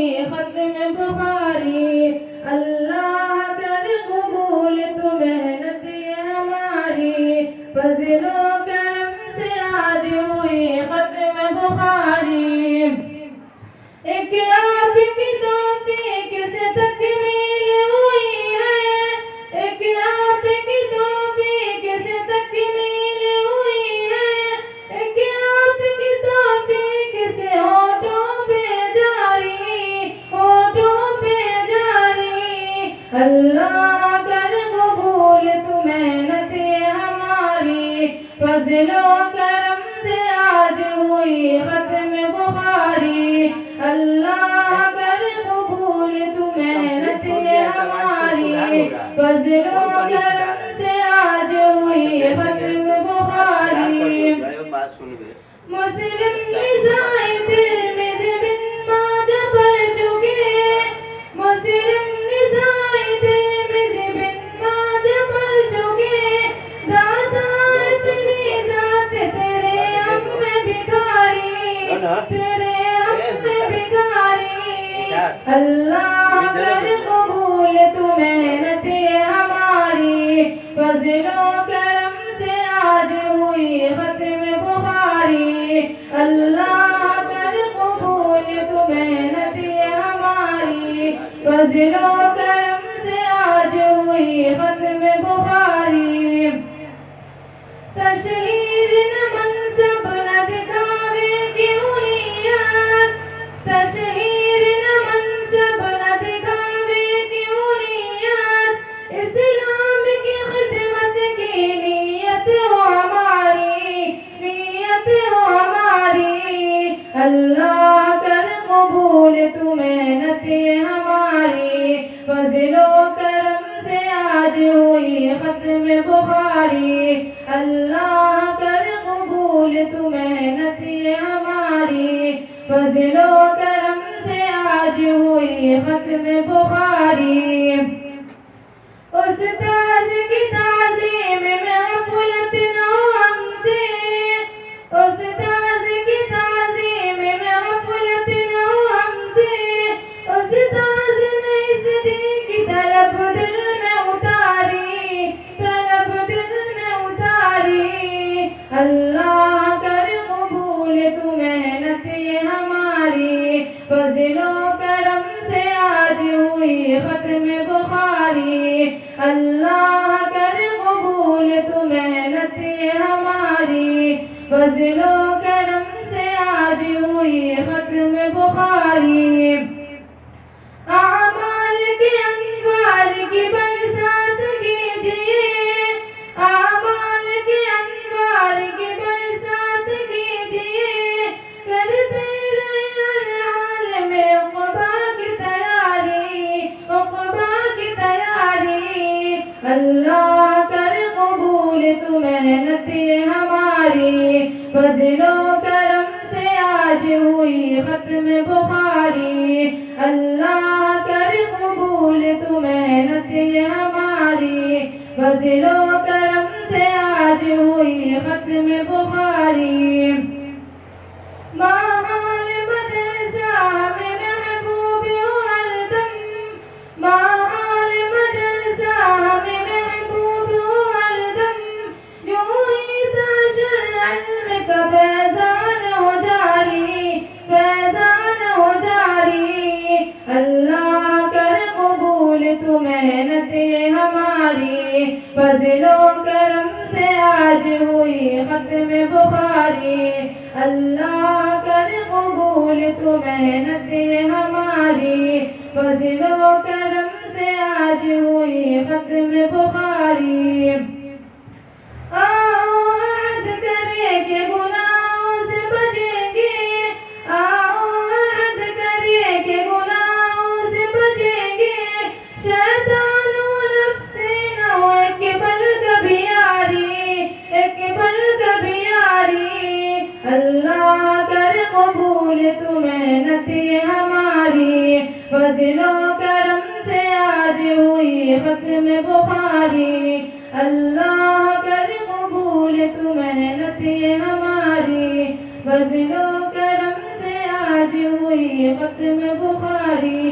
हुई खत्म बुखारी। अल्लाह कर कबूल तो मेहनत ये हमारी, फजलो करम से आज हुई खत्म बुखारी। एक आपकी तौफीक से तकमील हुई है, एक आपकी तौफीक से तकमील हुई है, एक आपकी तौफीक से होठों पे जारी, होठों पे जारी। अल्लाह कर कबूल तू मेहनत हमारी, फजलो करम से आज हुई खत्म बुखारी। अल्लाह कर कबूल तू मेहनत हमारी, फजलो करम से आज हुई खत्म बुखारी। मुस्लिम निसाई तिरमिज़ी बिन माजा पढ़ चुके, मुस्लिम निसाई तिरमिज़ी बिन माजा पढ़ चुके। दाता इतनी जात तेरे हम में भिखारी, तेरे हम में भिखारी। अल्लाह कर कबूल तू मेहनत हमारी, फजलो करम से आज हुई खत्म बुखारी। अल्लाह कर कबूल तू मेहनत हमारी, फजलो करम से आज हुई खत्म बुखारी। तशहीर न मनसब न दिखावे की उनियत, तशहीर न मनसब न दिखावे की उनियत। इस्लाम की खिदमत की नीयत हो हमारी, नीयत हो हमारी। अल्लाह कर कबूल तू मेहनत हमारी, फजलो करम से आज हुई खत्म बुखारी। अल्लाह कर कबूल तू मेहनत हमारी, फजलो करम से आज हुई खत्म बुखारी। उस्ताद की ताज़ीम में गफलत न हो हमसे, उस्ताद की ताज़ीम में गफलत न हो हमसे। उस्ताद ने इस दी की तलब दिल में उतारी, तलब दिल में उतारी। अल्लाह कर कबूल तू मेहनत हमारी, फजलो करम से आज हुई खत्म बुखारी। अल्लाह कर कबूल तू मेहनत हमारी, फजलो करम से आज हुई खत्म बुखारी। आमाल के अनवार की बरसात कीजिए, आमाल के अनवार की बरसात कीजिए। करते रहे हर हाल में उक़बा की तैयारी, उक़बा की तैयारी। अल्लाह कर कबूल तू मेहनत हमारी, फजलो करम से आज हुई खत्म बुखारी। अल्लाह कर कबूल तू मेहनत हमारी, फजलो करम से आज हुई खत्म बुखारी। माहौल मदरसा में महबूब हो हरदम, माहौल मदरसा में महबूब हो हरदम। यूं ही ताशर इल्म का फैज़ान हो जारी, फैज़ान हो जारी। अल्लाह कर कबूल तू मेहनत हमारी, फजलो करम से आज हुई खत्म बुखारी। अल्लाह कर कबूल तू मेहनत हमारी, फजलो करम से आज हुई खत्म बुखारी। आओ अहद करे के गुनाहों से बचेंगे, आओ अहद करे के गुनाहों से बचेंगे। शैतानो नफ्से न हो एक पल कभी यारी, एक पल कभी यारी। अल्लाह कर कबूल तू मेहनत हमारी, फजलो करम से आज हुई खत्म बुखारी। अल्लाह कर कबूल तू मेहनत हमारी, फजलो करम से आज हुई कोई खत्म बुखारी।